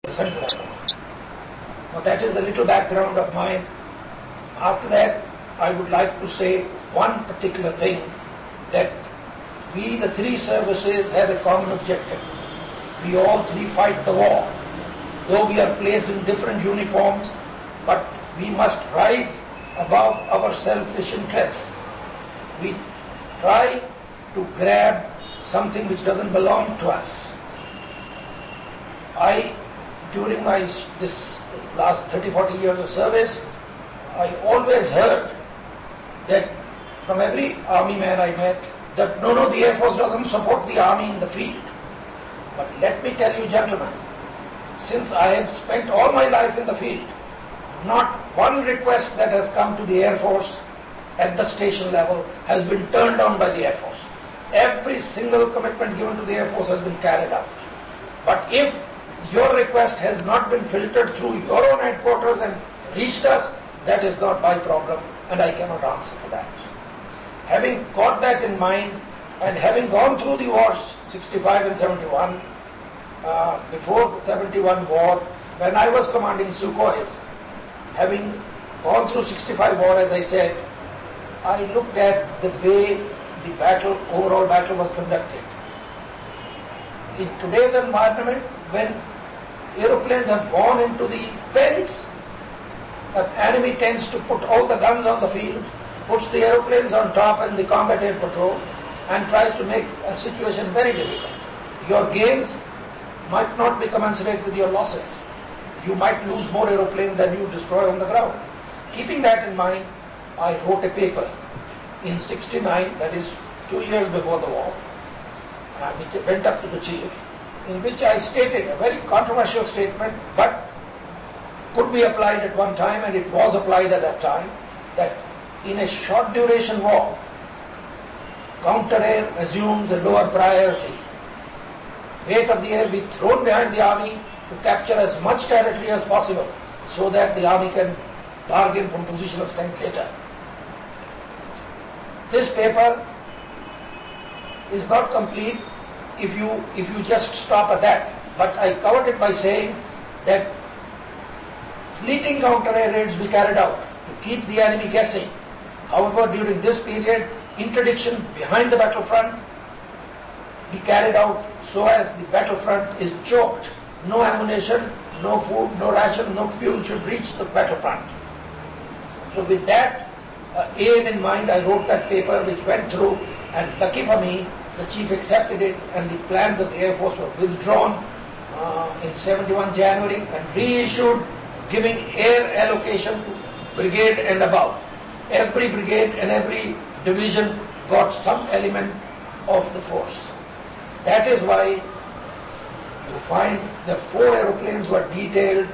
Central. Now that is a little background of mine. After that, I would like to say one particular thing, that we, the three services, have a common objective. We all three fight the war. Though we are placed in different uniforms, but we must rise above our selfish interests. We try to grab something which doesn't belong to us. During this last 30-40 years of service, I always heard that from every army man I met, that no, the Air Force doesn't support the army in the field. But let me tell you, gentlemen, since I have spent all my life in the field, not one request that has come to the Air Force at the station level has been turned down by the Air Force. Every single commitment given to the Air Force has been carried out. But if your request has not been filtered through your own headquarters and reached us, that is not my problem, and I cannot answer for that. Having got that in mind, and having gone through the wars, 65 and 71, before the 71 war, when I was commanding Sukhois, having gone through 65 war, as I said, I looked at the way the overall battle was conducted. In today's environment, when aeroplanes have gone into the pens, the enemy tends to put all the guns on the field, puts the aeroplanes on top and the combat air patrol, and tries to make a situation very difficult. Your gains might not be commensurate with your losses. You might lose more aeroplanes than you destroy on the ground. Keeping that in mind, I wrote a paper in 69, that is 2 years before the war, which went up to the chief, in which I stated a very controversial statement, but could be applied at one time, and it was applied at that time, that in a short duration war, counter-air assumes a lower priority. Weight of the air be thrown behind the army to capture as much territory as possible, so that the army can bargain from position of strength later. This paper is not complete if you just stop at that, but I covered it by saying that fleeting counter-air raids be carried out to keep the enemy guessing. However, during this period, interdiction behind the battlefront be carried out so as the battlefront is choked. No ammunition, no food, no ration, no fuel should reach the battlefront. So with that aim in mind, I wrote that paper, which went through, and lucky for me, the chief accepted it, and the plans of the Air Force were withdrawn in 71 January and reissued, giving air allocation to brigade and above. Every brigade and every division got some element of the force. That is why you find that 4 aeroplanes were detailed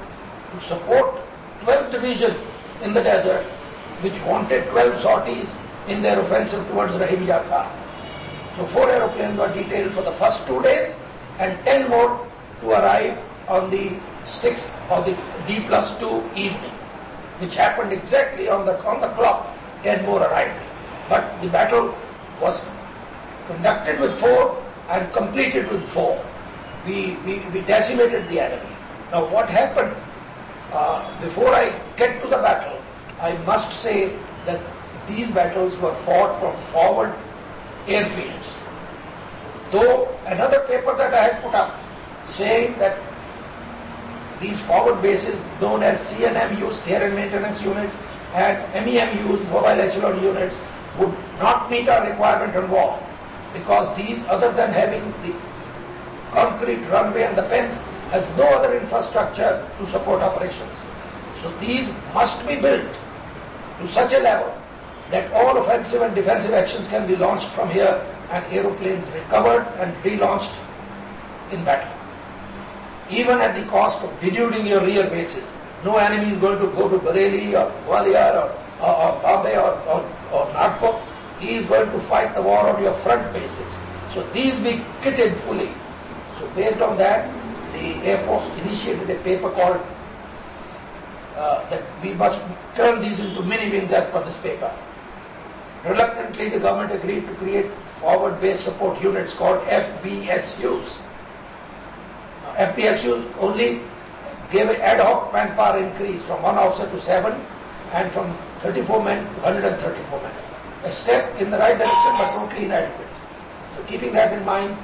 to support 12th Division in the desert, which wanted 12 sorties in their offensive towards Rahim Yar Khan. So 4 aeroplanes were detailed for the first 2 days, and 10 more to arrive on the 6th or the D+2 evening, which happened exactly on the clock. 10 more arrived. But the battle was conducted with 4 and completed with 4. We decimated the enemy. Now what happened? Before I get to the battle, I must say that these battles were fought from forward airfields. Though another paper that I had put up saying that these forward bases known as CNMUs, care and maintenance units, and MEMUs, mobile echelon units, would not meet our requirement on war, because these, other than having the concrete runway and the pens, has no other infrastructure to support operations. So these must be built to such a level that all offensive and defensive actions can be launched from here, and aeroplanes recovered and relaunched in battle. Even at the cost of denuding your rear bases. No enemy is going to go to Bareilly or Gwalior or Bombay or Nagpur. He is going to fight the war on your front bases. So these be kitted fully. So based on that, the Air Force initiated a paper called that we must turn these into mini-wings as per this paper. Reluctantly, the government agreed to create forward base support units called FBSUs. FBSUs only gave an ad hoc manpower increase from 1 officer to 7 and from 34 men to 134 men. A step in the right direction but totally inadequate. So keeping that in mind,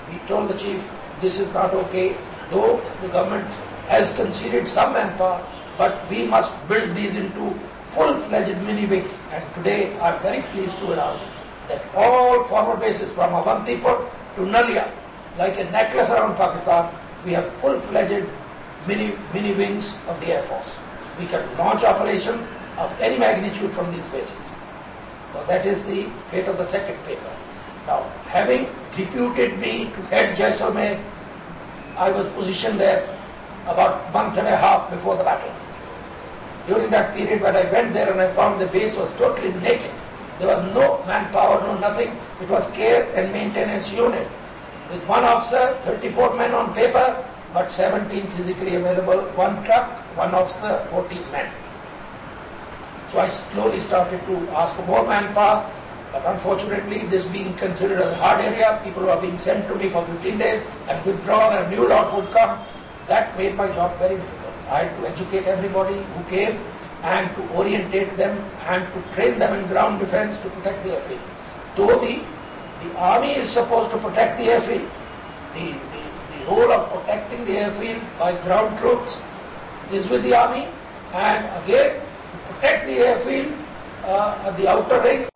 we told the chief this is not okay, though the government has conceded some manpower, but we must build these into full-fledged mini wings. And today I am very pleased to announce that all forward bases from Avantipur to Nalia, like a necklace around Pakistan, we have full-fledged mini wings of the Air Force. We can launch operations of any magnitude from these bases. So that is the fate of the second paper. Now, having deputed me to head Jaisalmer, I was positioned there about a month and a half before the battle. During that period when I went there and I found the base was totally naked, there was no manpower, no nothing. It was care and maintenance unit with 1 officer, 34 men on paper, but 17 physically available, 1 truck, 1 officer, 14 men. So I slowly started to ask for more manpower, but unfortunately this being considered as a hard area, people were being sent to me for 15 days and withdrawn and a new lot would come. That made my job very difficult. I had to educate everybody who came and to orientate them and to train them in ground defense to protect the airfield. Though the army is supposed to protect the airfield, the role of protecting the airfield by ground troops is with the army, and again to protect the airfield, the outer ring